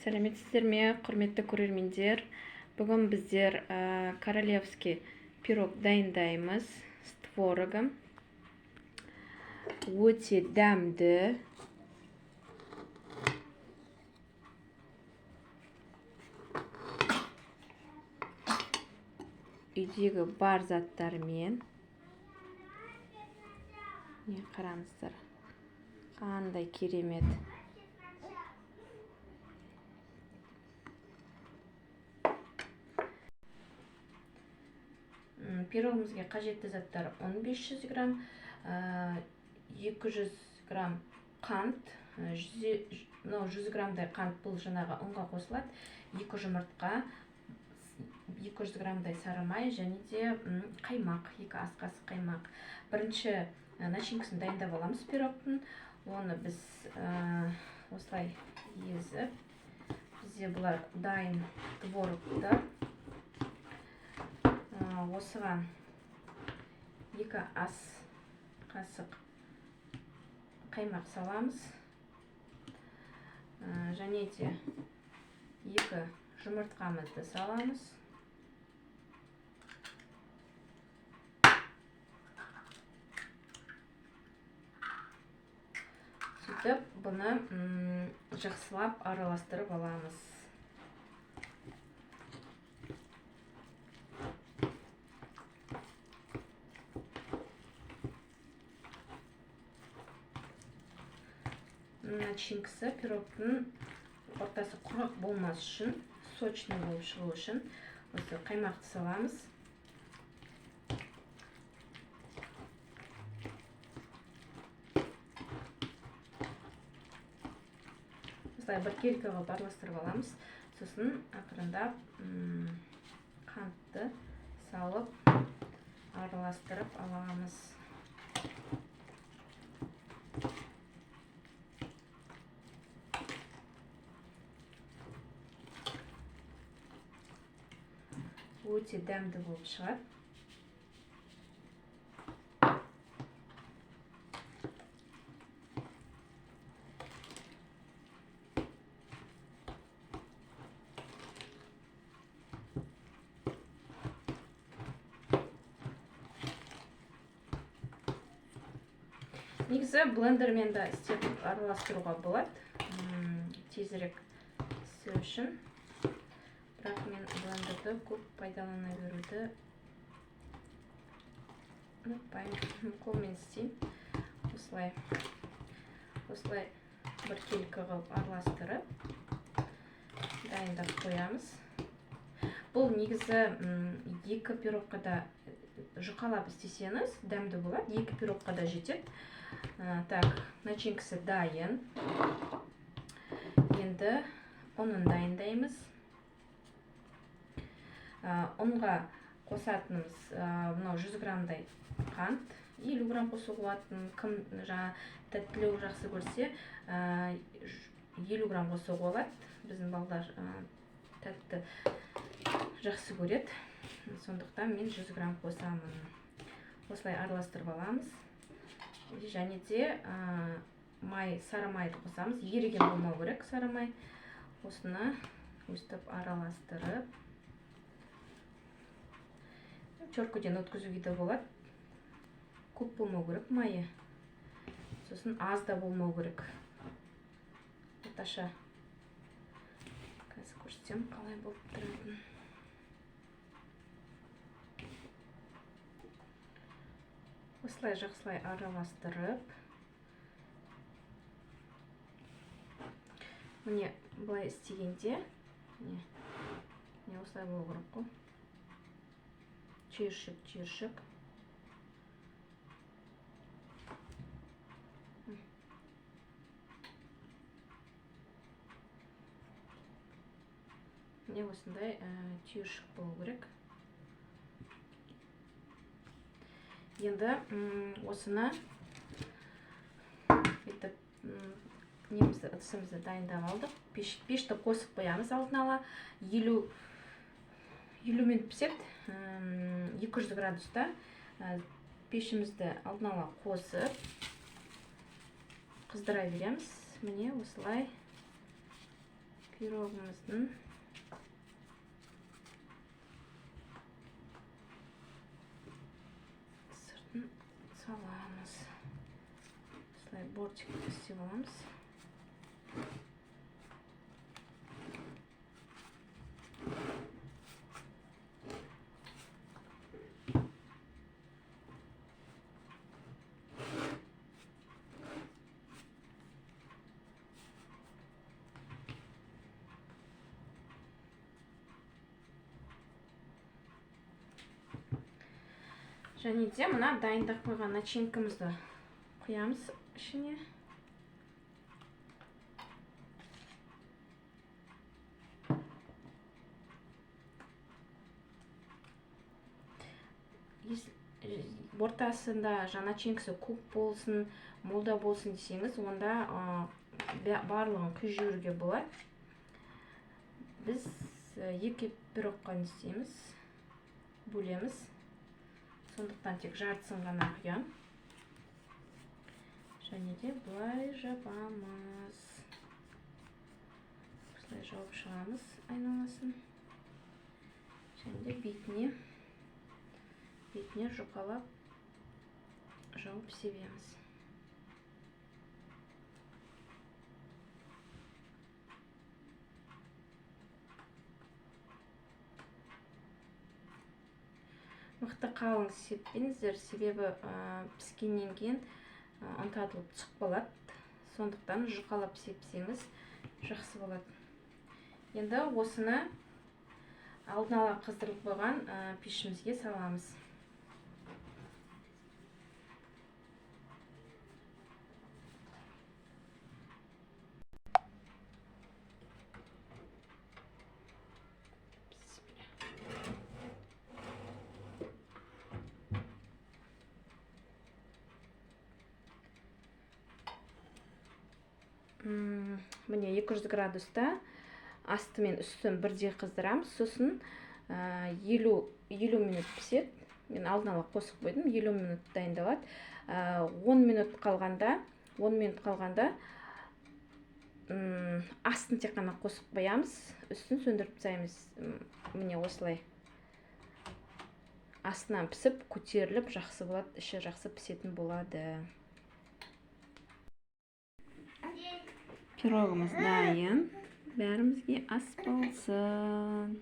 Сәлеметсіздер ме, құрметті көрермендер? Бүгін біздер королевский пирог дайындаймыз с творогом. Өте дәмді. Үйдегі бар заттармен. Не қараңыздар. Қандай керемет. Пирогымызға қажетті заттар 1500 грамм, 200 грамм қант, 100 граммдай қант бұл жаңағы ұнға қосылады, 2 жұмыртқа, 200 граммдай сары май және де қаймақ, 2 ас қасық қаймақ. Бірінші начинкасын дайындап аламыз пирогтың. Оны біз осылай езіп, бізде бұлар дайын творогты. Осыған 2 ас қасық қаймақ саламыз. Және де 2 жұмыртқамызды саламыз. Сөйтіп, бұны жақсылап араластырып аламыз. Начинкасы пирогтың ортасы құрғақ болмас үшін, сочный болып шығу үшін осы қаймақты саламыз. Осылай бір келкі қылып араластырып аламыз. Сосын ақырындап қантты салып араластырып аламыз. Өте дәмді болып шығады. Негізі блендермен де істеп араластыруға болады, тезірек істеу үшін. Бірақ мен блендерді көп пайдалана беруді ұнатпаймын. Қолмен істеймін. Осылай бір келкі қылып араластырып дайындап қоямыз. Бұл негізі 2 пирогқа да жұқалап істесеңіз дәмді болады. 2 пирогқа да жетеді. Так, начинкасы дайын. Енді ұнын дайындаймыз. Ұнға қосатынымыз 100 граммдай қант, 50 грамм қосу болатын. Кім тәттілеу жақсы көрсе, 50 грамм қосу болады. Біздің балдар тәтті жақсы көреді. Сондықтан мен 100 грамм қосамын. Осылай араластырып аламыз. Және де сары майды қосамыз. Еріген болмау керек сары май. Осыны өстіп араластырып чөркеден өткізуге де болады. Көп болмау керек майы. Сосын аз да болмау керек. Орташа. Қазір көрсетсем қалай болып тұратын. Осылай жақсылай араластырып. Міне былай істегенде, осылай болу керек қой. Чүйіршік. Міне осындай түйіршік болу керек. Енді осыны ыдысымызды дайындап алдық. Пешті қосып қоямыз алдын ала. 50 минут піседі. 200 градуста пешімізді алдын ала қосып қыздыра береміз. Міне осылай пирогымыздың сыртын саламыз. Осылай бортик істеп аламыз. Және де мына дайындап қойған начинкамызды құямыз ішіне. Ортасында начинкасы көп болсын, молда болсын десеңіз, онда барлығын құйып жіберуге болады. Біз екі пирогқа не істейміз, бөлеміз. Сондықтан тек жартысын ғана құям. Және де бұлай жабамыз. Бұлай жауып шығамыз айналасын. Және де бетіне жұқалап жауып себеміз. Мықты қалың сеппеңіздер, себебі піскеннен кейін ұнтатылып түсіп қалады. Сондықтан жұқалап сепсеңіз жақсы болады. Енді осыны алдын ала қыздырылып қойған пешімізге саламыз. Міне 200 градуста асты мен үстін бірдей қыздырамыз. Сосын 50 минут піседі. Мен алдын ала қосып қойдым. 50 минут дайындалады. 10 минут қалғанда астын тек қана қосып қоямыз. Үстін сөндіріп тастаймыз. Міне осылай. Астынан пісіп, көтеріліп жақсы болады. Іші жақсы пісетін болады. Пирогымыз дайын. Бәрімізге ас болсын.